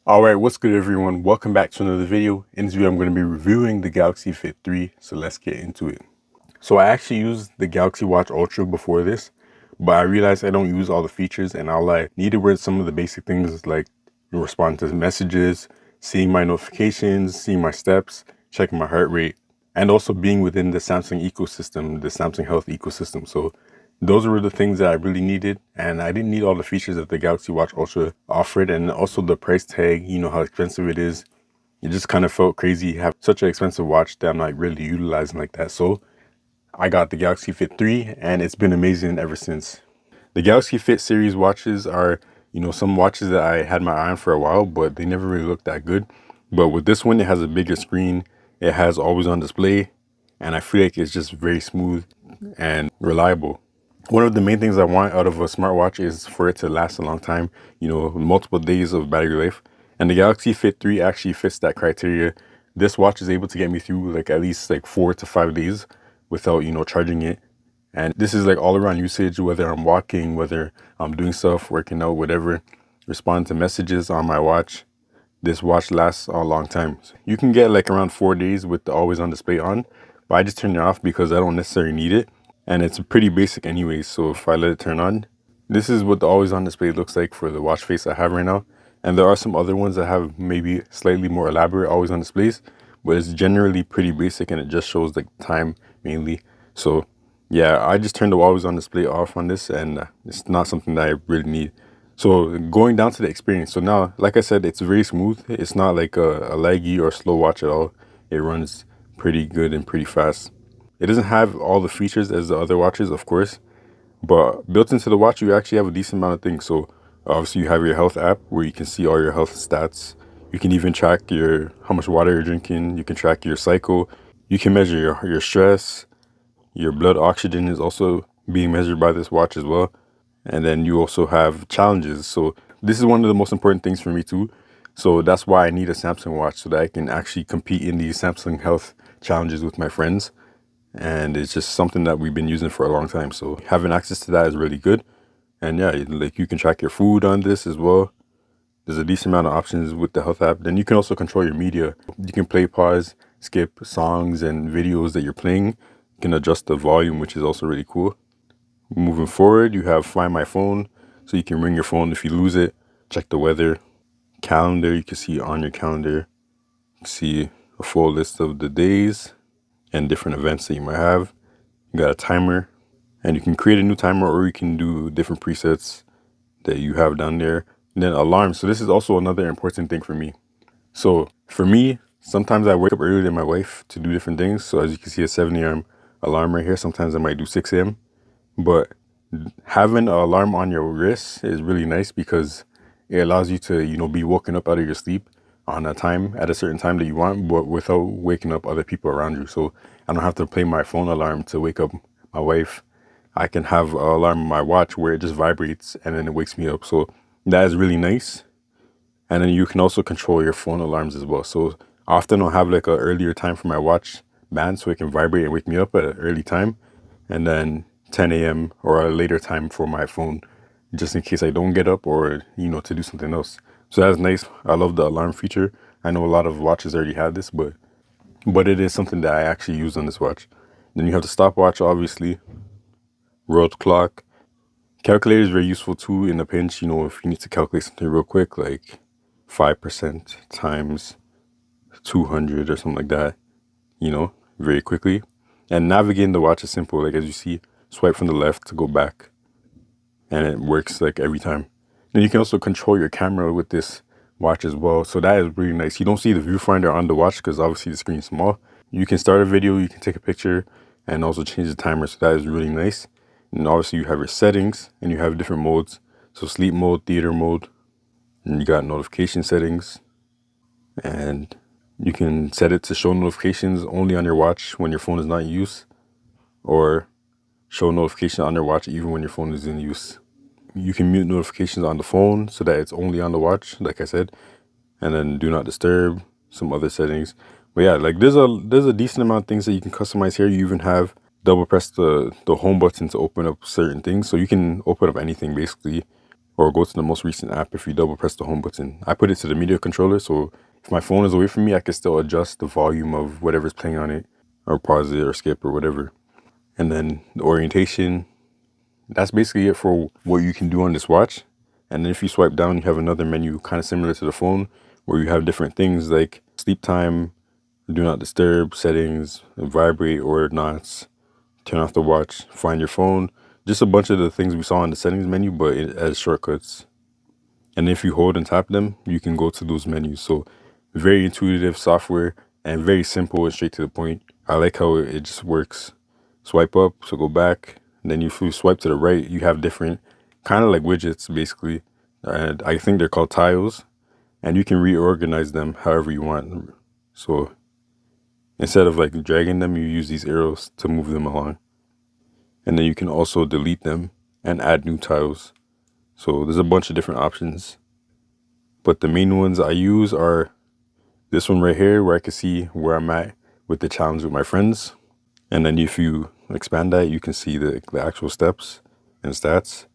Alright, what's good everyone? Welcome back to another video. In this video, I'm going to be reviewing the Galaxy Fit 3, so let's get into it. So I actually used the Galaxy Watch Ultra before this, but I realized I don't use all the features and all I needed were some of the basic things like responding to messages, seeing my notifications, seeing my steps, checking my heart rate, and also being within the Samsung ecosystem, the Samsung Health ecosystem. So those were the things that I really needed, and I didn't need all the features that the Galaxy Watch Ultra offered, and also the price tag, you know how expensive it is. It just kind of felt crazy to have such an expensive watch that I'm not really utilizing like that. So I got the Galaxy Fit 3 and it's been amazing ever since. The Galaxy Fit series watches are, some watches that I had my eye on for a while, but they never really looked that good. But with this one, it has a bigger screen, it has always on display, and I feel like it's just very smooth and reliable. One of the main things I want out of a smartwatch is for it to last a long time, multiple days of battery life. And the Galaxy Fit 3 actually fits that criteria. This watch is able to get me through like at least like 4 to 5 days without, charging it. And this is like all around usage, whether I'm walking, whether I'm doing stuff, working out, whatever, respond to messages on my watch. This watch lasts a long time. You can get like around 4 days with the always on display on, but I just turn it off because I don't necessarily need it. And it's pretty basic anyways, so if I let it turn on, this is what the always on display looks like for the watch face I have right now. And there are some other ones that have maybe slightly more elaborate always on displays, but it's generally pretty basic and it just shows like time mainly. So yeah, I just turned the always on display off on this, and it's not something that I really need. So going down to the experience. So now, like I said, it's very smooth. It's not like a laggy or slow watch at all. It runs pretty good and pretty fast. It doesn't have all the features as the other watches, of course, but built into the watch, you actually have a decent amount of things. So obviously you have your health app where you can see all your health stats. You can even track how much water you're drinking. You can track your cycle. You can measure your stress. Your blood oxygen is also being measured by this watch as well. And then you also have challenges. So this is one of the most important things for me too. So that's why I need a Samsung watch, so that I can actually compete in these Samsung Health challenges with my friends. And it's just something that we've been using for a long time. So having access to that is really good. And yeah, like you can track your food on this as well. There's a decent amount of options with the health app. Then you can also control your media. You can play, pause, skip songs and videos that you're playing. You can adjust the volume, which is also really cool. Moving forward, you have Find My Phone. So you can ring your phone if you lose it. Check the weather. Calendar, you can see on your calendar. You can see a full list of the days and different events that you might have. You got a timer, and you can create a new timer, or you can do different presets that you have down there. And then alarms. So this is also another important thing for me. So for me, sometimes I wake up earlier than my wife to do different things. So as you can see, a 7 a.m. alarm right here. Sometimes I might do 6 a.m. But having an alarm on your wrist is really nice because it allows you to, be woken up out of your sleep on at a certain time that you want, but without waking up other people around you. So I don't have to play my phone alarm to wake up my wife. I can have an alarm on my watch where it just vibrates and then it wakes me up. So that is really nice. And then you can also control your phone alarms as well. So often I'll have like an earlier time for my watch band so it can vibrate and wake me up at an early time. And then 10 a.m. or a later time for my phone, just in case I don't get up or, to do something else. So that's nice. I love the alarm feature. I know a lot of watches already have this, but it is something that I actually use on this watch. Then you have the stopwatch, obviously. World clock. Calculator is very useful too in a pinch, if you need to calculate something real quick, like 5% times 200 or something like that, very quickly. And navigating the watch is simple. Like as you see, swipe from the left to go back, and it works like every time. Then you can also control your camera with this watch as well. So that is really nice. You don't see the viewfinder on the watch because obviously the screen is small. You can start a video, you can take a picture, and also change the timer. So that is really nice. And obviously you have your settings and you have different modes. So sleep mode, theater mode, and you got notification settings. And you can set it to show notifications only on your watch when your phone is not in use, or show notifications on your watch even when your phone is in use. You can mute notifications on the phone so that it's only on the watch, like I said, and then do not disturb, some other settings. But yeah, like there's a decent amount of things that you can customize here. You even have double press the home button to open up certain things, so you can open up anything basically. or go to the most recent app if you double press the home button. I put it to the media controller, so if my phone is away from me, I can still adjust the volume of whatever's playing on it, or pause it or skip or whatever. And then the orientation, that's basically it for what you can do on this watch. And then if you swipe down, you have another menu kind of similar to the phone, where you have different things like sleep time, do not disturb, settings, vibrate or not, turn off the watch, find your phone, just a bunch of the things we saw in the settings menu, but as shortcuts. And if you hold and tap them, you can go to those menus. So very intuitive software and very simple and straight to the point. I like how it just works. Swipe up, so go back. And then if you swipe to the right, you have different kind of like widgets basically. And I think they're called tiles. And you can reorganize them however you want. So instead of like dragging them, you use these arrows to move them along. And then you can also delete them and add new tiles. So there's a bunch of different options. But the main ones I use are this one right here, where I can see where I'm at with the challenge with my friends. And then if you expand that, you can see the actual steps and stats.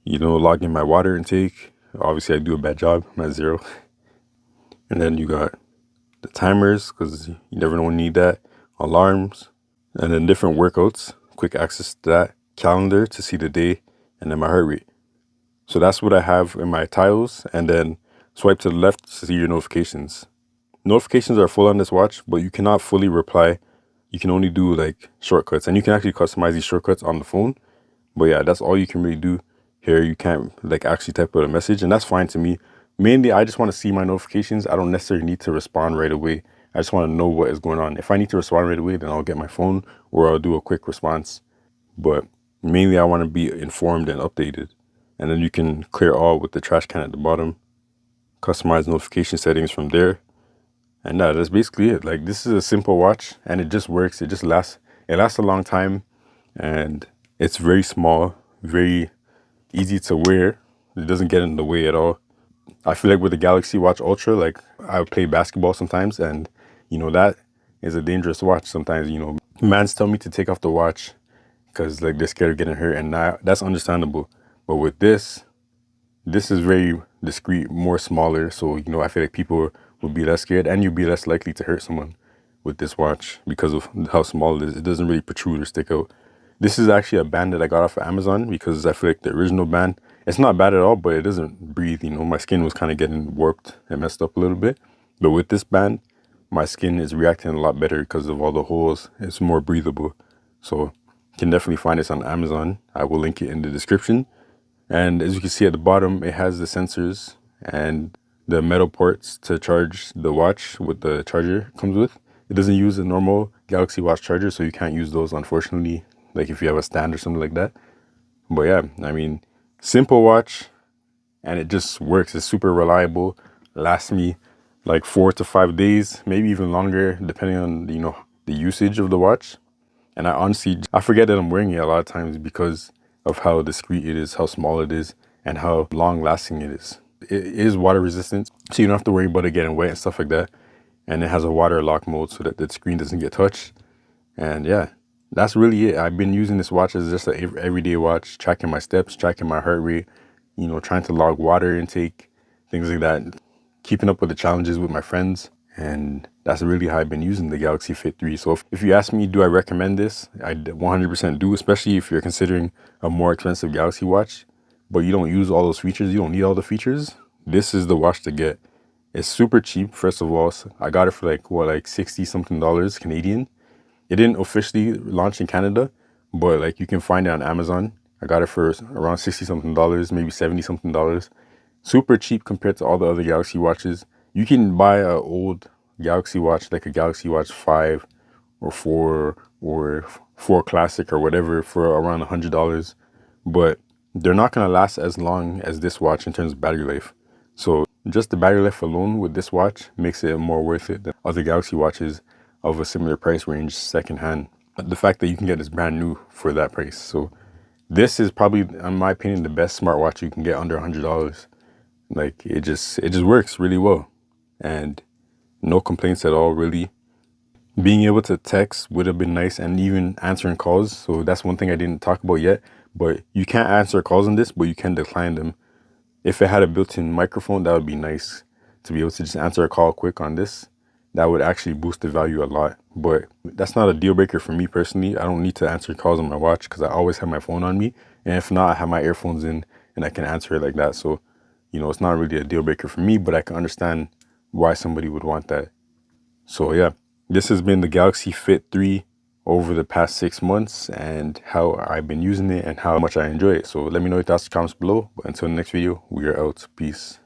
You know, log in my water intake. Obviously, I do a bad job. I'm at 0. And then you got the timers, because you never know when you need that. Alarms. And then different workouts. Quick access to that. Calendar to see the day. And then my heart rate. So that's what I have in my tiles. And then swipe to the left to see your notifications. Notifications are full on this watch, but you cannot fully reply. You can only do like shortcuts, and you can actually customize these shortcuts on the phone. But yeah, that's all you can really do here. You can't like actually type out a message, and that's fine to me. Mainly, I just want to see my notifications. I don't necessarily need to respond right away. I just want to know what is going on. If I need to respond right away, then I'll get my phone or I'll do a quick response. But mainly, I want to be informed and updated. And then you can clear all with the trash can at the bottom. Customize notification settings from there. And that's basically it. Like, this is a simple watch and it just works. It just lasts. It lasts a long time and it's very small, very easy to wear. It doesn't get in the way at all. I feel like with the Galaxy Watch Ultra, like I play basketball sometimes and, you know, that is a dangerous watch. Sometimes, you know, mans tell me to take off the watch because like they're scared of getting hurt, and that's understandable. But with this is very discreet, more smaller. So, you know, I feel like people will be less scared and you'll be less likely to hurt someone with this watch because of how small it is. It doesn't really protrude or stick out. This is actually a band that I got off of Amazon because I feel like the original band, it's not bad at all, but it doesn't breathe. You know, my skin was kind of getting warped and messed up a little bit. But with this band, my skin is reacting a lot better because of all the holes. It's more breathable. So you can definitely find this on Amazon. I will link it in the description. And as you can see at the bottom, it has the sensors and the metal ports to charge the watch with the charger it comes with. It doesn't use a normal Galaxy Watch charger, so you can't use those, unfortunately, like if you have a stand or something like that. But yeah, I mean, simple watch, and it just works. It's super reliable. Lasts me like 4 to 5 days, maybe even longer, depending on, you know, the usage of the watch. And I honestly, I forget that I'm wearing it a lot of times because of how discreet it is, how small it is, and how long lasting it is. It is water resistant, so you don't have to worry about it getting wet and stuff like that. And it has a water lock mode so that the screen doesn't get touched. And yeah, that's really it. I've been using this watch as just an everyday watch, tracking my steps, tracking my heart rate, you know, trying to log water intake, things like that, keeping up with the challenges with my friends. And that's really how I've been using the Galaxy Fit 3. So if you ask me, do I recommend this? I 100% do, especially if you're considering a more expensive Galaxy watch, but you don't use all those features. You don't need all the features. This is the watch to get. It's super cheap, first of all. So I got it for like 60 something dollars Canadian. It didn't officially launch in Canada, but like you can find it on Amazon. I got it for around 60 something dollars, maybe 70 something dollars. Super cheap compared to all the other Galaxy watches. You can buy an old Galaxy watch, like a Galaxy Watch 5 or 4 or 4 Classic or whatever, for around $100. But they're not going to last as long as this watch in terms of battery life. So just the battery life alone with this watch makes it more worth it than other Galaxy watches of a similar price range secondhand. The fact that you can get this brand new for that price. So this is probably, in my opinion, the best smartwatch you can get under $100. Like it just works really well, and no complaints at all, really. Being able to text would have been nice, and even answering calls. So that's one thing I didn't talk about yet, but you can't answer calls on this, but you can decline them. If it had a built-in microphone, that would be nice to be able to just answer a call quick on this. That would actually boost the value a lot. But that's not a deal breaker for me personally. I don't need to answer calls on my watch because I always have my phone on me. And if not, I have my earphones in and I can answer it like that. So, you know, it's not really a deal breaker for me, but I can understand why somebody would want that. So yeah, this has been the Galaxy Fit 3 over the past 6 months and how I've been using it and how much I enjoy it. So let me know your thoughts in the comments below. But until the next video, we are out. Peace.